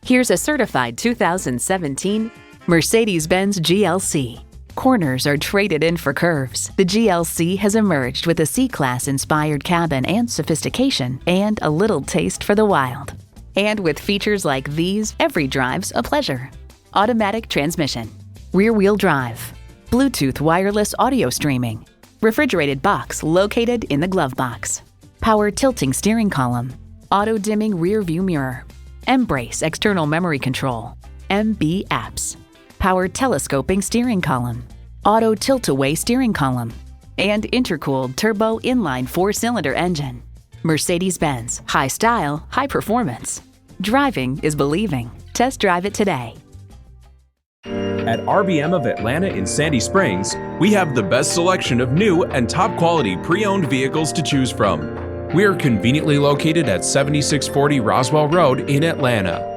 Here's a certified 2017 Mercedes-Benz GLC. Corners are traded in for curves. The GLC has emerged with a C-Class inspired cabin and sophistication, and a little taste for the wild. And with features like these, every drive's a pleasure. Automatic transmission, rear-wheel drive, Bluetooth wireless audio streaming, refrigerated box located in the glove box, power tilting steering column, auto-dimming rear-view mirror, M-Brace external memory control, MB apps, power telescoping steering column, auto tilt-away steering column, and intercooled turbo inline 4-cylinder engine. Mercedes-Benz, high style, high performance. Driving is believing. Test drive it today. At RBM of Atlanta in Sandy Springs, we have the best selection of new and top quality pre-owned vehicles to choose from. We are conveniently located at 7640 Roswell Road in Atlanta.